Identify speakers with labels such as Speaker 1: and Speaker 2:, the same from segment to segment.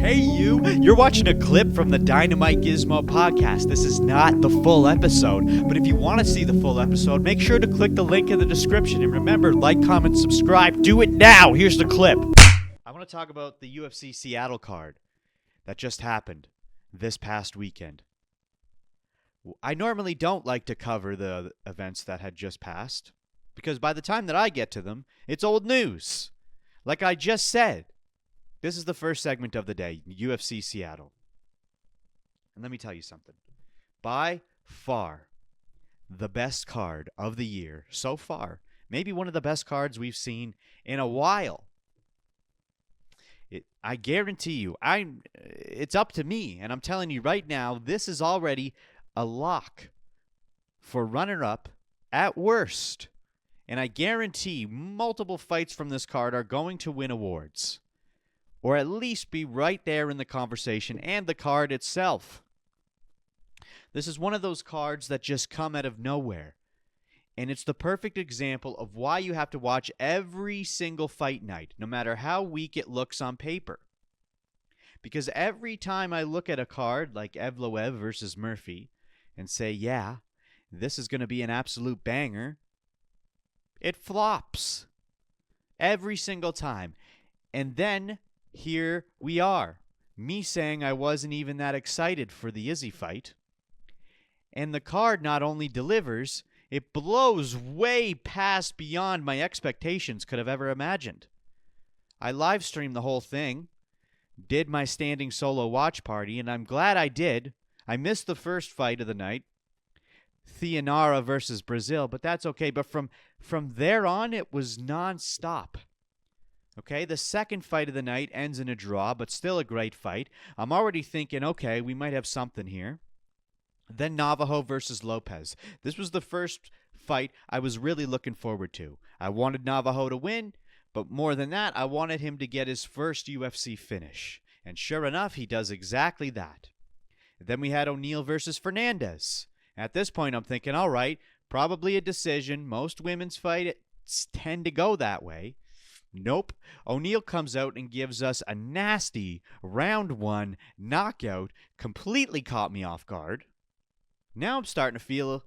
Speaker 1: Hey you're watching a clip from the DynamiteGizmo podcast. This is not the full episode, but if you want to see the full episode, make sure to click the link in the description. And remember, like, comment, subscribe. Do it now. Here's the clip. I want to talk about the UFC Seattle card that just happened this past weekend. I normally don't like to cover the events that had just passed, because by the time that I get to them, it's old news. Like I just said, this is the first segment of the day, UFC Seattle. And let me tell you something. By far, the best card of the year so far. Maybe one of the best cards we've seen in a while. I guarantee you, it's up to me. And I'm telling you right now, this is already a lock for runner-up at worst. And I guarantee multiple fights from this card are going to win awards. Or at least be right there in the conversation and the card itself. This is one of those cards that just come out of nowhere. And it's the perfect example of why you have to watch every single fight night, no matter how weak it looks on paper. Because every time I look at a card like Evloev versus Murphy and say, yeah, this is going to be an absolute banger, it flops. Every single time. And then here we are, me saying I wasn't even that excited for the Izzy fight. And the card not only delivers, it blows way past beyond my expectations could have ever imagined. I live streamed the whole thing, did my standing solo watch party, and I'm glad I did. I missed the first fight of the night, Theanara versus Brazil, but that's okay. But from there on, it was nonstop. Okay, the second fight of the night ends in a draw, but still a great fight. I'm already thinking, okay, we might have something here. Then Navajo versus Lopez. This was the first fight I was really looking forward to. I wanted Navajo to win, but more than that, I wanted him to get his first UFC finish. And sure enough, he does exactly that. Then we had O'Neal versus Fernandez. At this point, I'm thinking, all right, probably a decision. Most women's fights tend to go that way. Nope. O'Neal comes out and gives us a nasty round one knockout. Completely caught me off guard. Now I'm starting to feel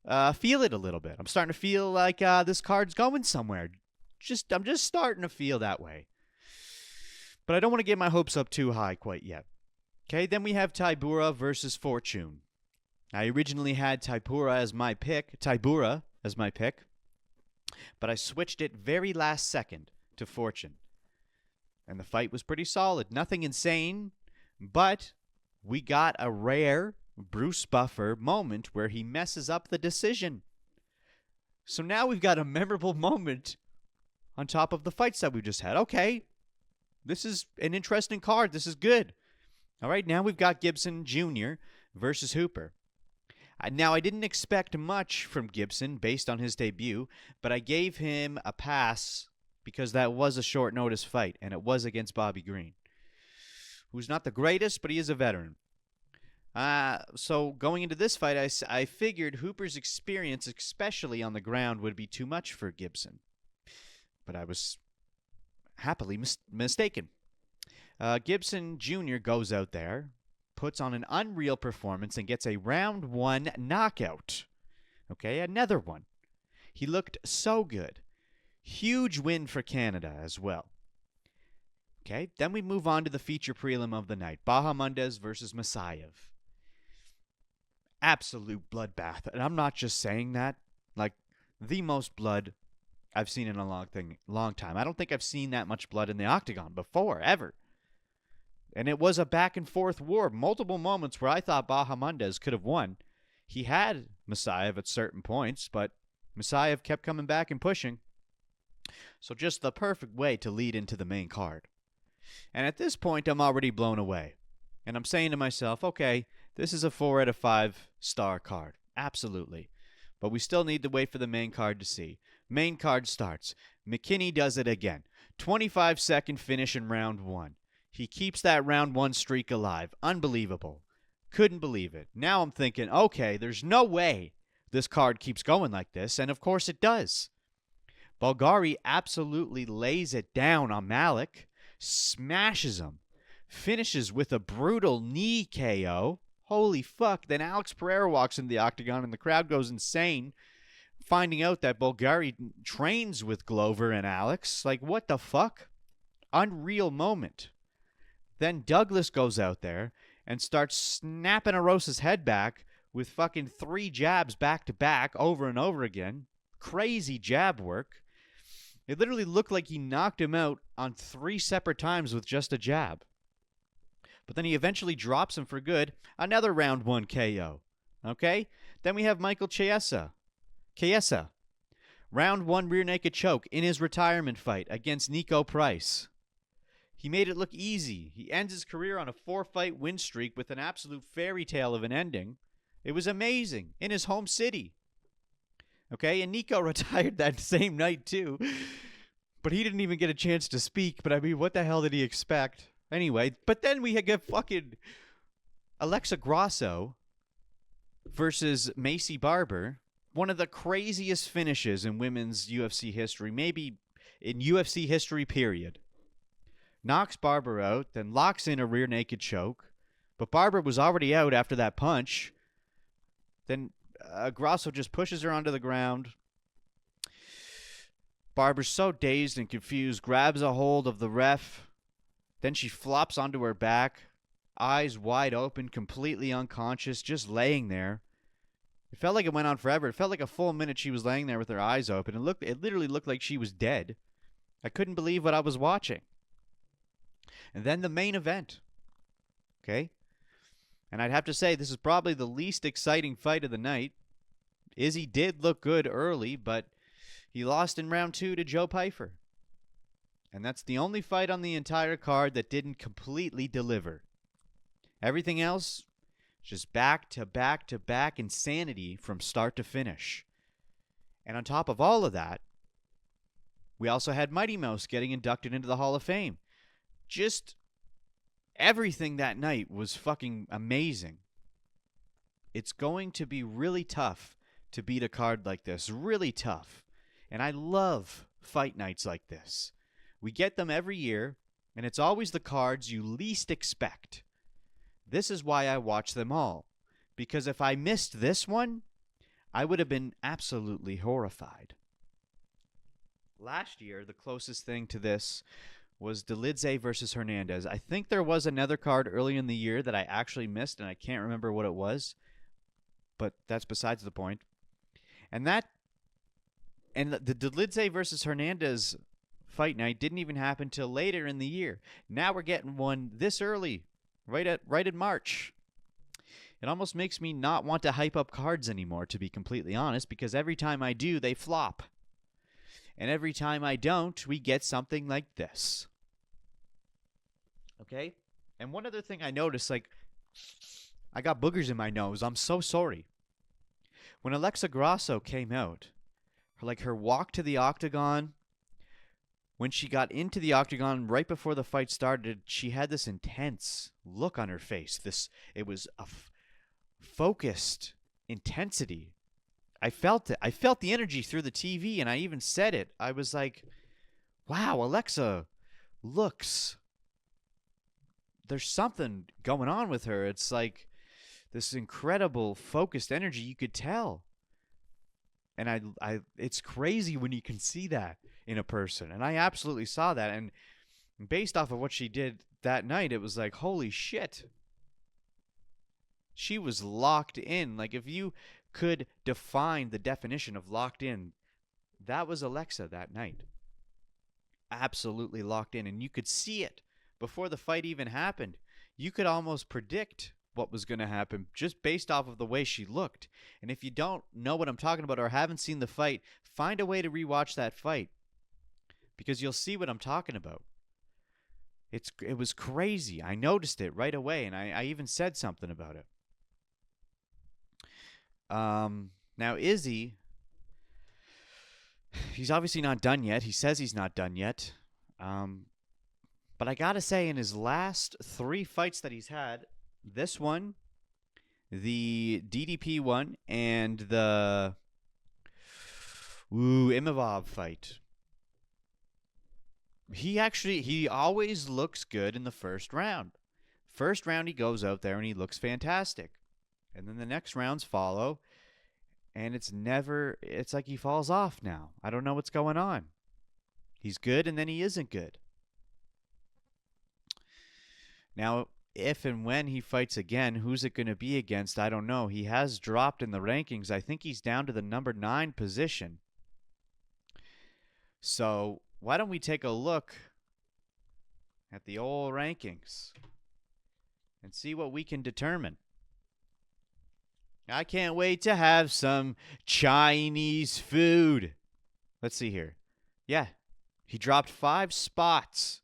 Speaker 1: it a little bit. I'm starting to feel like this card's going somewhere. I'm just starting to feel that way. But I don't want to get my hopes up too high quite yet. Okay, then we have Tybura versus Fortune. I originally had Tybura as my pick, but I switched it very last second to Fortune. And the fight was pretty solid. Nothing insane, but we got a rare Bruce Buffer moment where he messes up the decision. So now we've got a memorable moment on top of the fights that we just had. Okay, this is an interesting card. This is good. All right, now we've got Gibson Jr. versus Hooper. Now, I didn't expect much from Gibson based on his debut, but I gave him a pass because that was a short notice fight, and it was against Bobby Green, who's not the greatest, but he is a veteran. So going into this fight, I figured Hooper's experience, especially on the ground, would be too much for Gibson. But I was happily mistaken. Gibson Jr. goes out there, puts on an unreal performance, and gets a round one knockout. Okay, another one. He looked so good. Huge win for Canada as well. Okay, then we move on to the feature prelim of the night. Bahamondes versus Masayev. Absolute bloodbath. And I'm not just saying that. Like, the most blood I've seen in a long time. I don't think I've seen that much blood in the octagon before, ever. And it was a back-and-forth war. Multiple moments where I thought Bahamondes could have won. He had Masayev at certain points, but Masayev kept coming back and pushing. So just the perfect way to lead into the main card. And at this point, I'm already blown away. And I'm saying to myself, okay, this is a 4 out of 5 star card. Absolutely. But we still need to wait for the main card to see. Main card starts. McKinney does it again. 25-second finish in round one. He keeps that round one streak alive. Unbelievable. Couldn't believe it. Now I'm thinking, okay, there's no way this card keeps going like this. And of course it does. Bulgari absolutely lays it down on Malik. Smashes him. finishes with a brutal knee KO. Holy fuck. Then Alex Pereira walks into the octagon and the crowd goes insane, finding out that Bulgari trains with Glover and Alex. Like, what the fuck? Unreal moment. Then Douglas goes out there and starts snapping Arosa's head back with fucking 3 jabs back to back over and over again. Crazy jab work. It literally looked like he knocked him out on 3 separate times with just a jab. But then he eventually drops him for good. Another round 1 KO. Okay? Then we have Michael Chiesa. Round 1 rear naked choke in his retirement fight against Nico Price. He made it look easy. He ends his career on a 4-fight win streak with an absolute fairy tale of an ending. It was amazing. In his home city. Okay? And Nico retired that same night too. But he didn't even get a chance to speak. But I mean, what the hell did he expect? Anyway, but then we get fucking Alexa Grasso versus Macy Barber. One of the craziest finishes in women's UFC history. Maybe in UFC history, period. Knocks Barber out, then locks in a rear naked choke. But Barber was already out after that punch. Then Grasso just pushes her onto the ground. Barber's so dazed and confused, grabs a hold of the ref. Then she flops onto her back, eyes wide open, completely unconscious, just laying there. It felt like it went on forever. It felt like a full minute she was laying there with her eyes open. It literally looked like she was dead. I couldn't believe what I was watching. And then the main event. Okay? And I'd have to say this is probably the least exciting fight of the night. Izzy did look good early, but he lost in round 2 to Joe Pyfer. And that's the only fight on the entire card that didn't completely deliver. Everything else, just back to back to back insanity from start to finish. And on top of all of that, we also had Mighty Mouse getting inducted into the Hall of Fame. Just everything that night was fucking amazing. It's going to be really tough to beat a card like this. Really tough. And I love fight nights like this. We get them every year, and it's always the cards you least expect. This is why I watch them all. Because if I missed this one, I would have been absolutely horrified. Last year, the closest thing to this was Delidze versus Hernandez. I think there was another card early in the year that I actually missed, and I can't remember what it was. But that's besides the point. And the Delidze versus Hernandez fight night didn't even happen till later in the year. Now we're getting one this early, right in March. It almost makes me not want to hype up cards anymore, to be completely honest, because every time I do, they flop. And every time I don't, we get something like this. Okay? And one other thing I noticed, like, I got boogers in my nose. I'm so sorry. When Alexa Grasso came out, her walk to the octagon, when she got into the octagon right before the fight started, she had this intense look on her face. It was a focused intensity. I felt it. I felt the energy through the TV, and I even said it. I was like, wow, Alexa looks... There's something going on with her. It's like this incredible focused energy. You could tell. And it's crazy when you can see that in a person. And I absolutely saw that. And based off of what she did that night, it was like, holy shit. She was locked in. Like, if you could define the definition of locked in, that was Alexa that night. Absolutely locked in. And you could see it before the fight even happened. You could almost predict what was going to happen just based off of the way she looked. And if you don't know what I'm talking about or haven't seen the fight, find a way to rewatch that fight, because you'll see what I'm talking about. It was crazy. I noticed it right away, and I even said something about it. Now Izzy, he's obviously not done yet. He says he's not done yet. But I gotta say, in his last 3 fights that he's had, this one, the DDP one, and the Imavov fight, he always looks good in the first round. First round, he goes out there and he looks fantastic. And then the next rounds follow, and it's like he falls off now. I don't know what's going on. He's good, and then he isn't good. Now, if and when he fights again, who's it going to be against? I don't know. He has dropped in the rankings. I think he's down to the number 9 position. So why don't we take a look at the old rankings and see what we can determine. I can't wait to have some Chinese food. Let's see here. Yeah, he dropped 5 spots.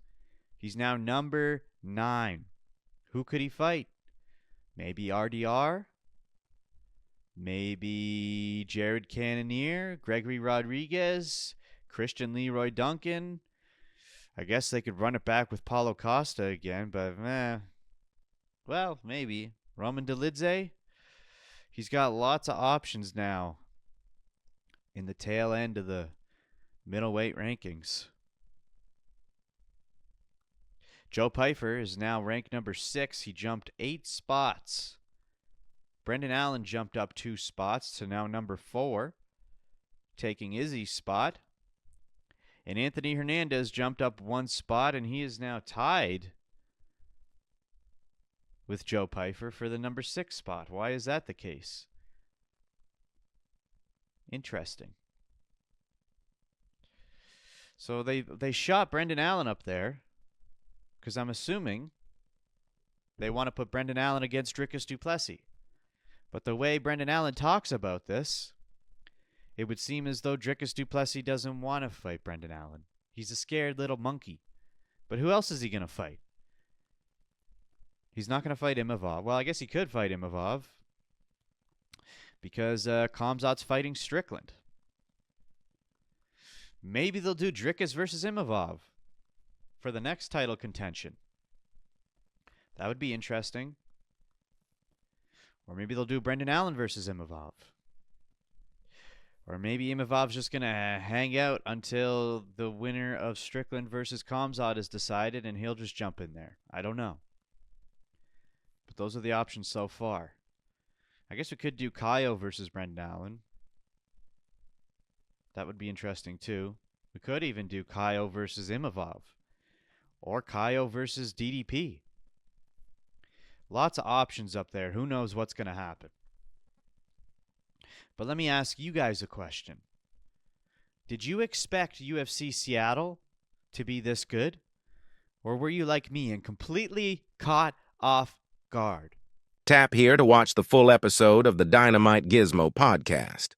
Speaker 1: He's now number 9. Who could he fight? Maybe RDR? Maybe Jared Cannonier? Gregory Rodriguez? Christian Leroy Duncan? I guess they could run it back with Paulo Costa again, but well, maybe. Roman Dolidze? He's got lots of options now in the tail end of the middleweight rankings. Joe Pyfer is now ranked number 6. He jumped 8 spots. Brendan Allen jumped up 2 spots to now number 4, taking Izzy's spot. And Anthony Hernandez jumped up 1 spot, and he is now tied with Joe Pyfer for the number 6 spot. Why is that the case? Interesting. So they shot Brendan Allen up there because I'm assuming they want to put Brendan Allen against Dricus du Plessis. But the way Brendan Allen talks about this, it would seem as though Dricus du Plessis doesn't want to fight Brendan Allen. He's a scared little monkey. But who else is he going to fight? He's not going to fight Imavov. Well, I guess he could fight Imavov because Khamzat's fighting Strickland. Maybe they'll do Dricus versus Imavov for the next title contention. That would be interesting. Or maybe they'll do Brendan Allen versus Imavov. Or maybe Imavov's just going to hang out until the winner of Strickland versus Khamzat is decided and he'll just jump in there. I don't know. But those are the options so far. I guess we could do Kaio versus Brendan Allen. That would be interesting too. We could even do Kaio versus Imavov. Or Kaio versus DDP. Lots of options up there. Who knows what's going to happen? But let me ask you guys a question. Did you expect UFC Seattle to be this good? Or were you like me and completely caught off guard?
Speaker 2: Tap here to watch the full episode of the Dynamite Gizmo podcast.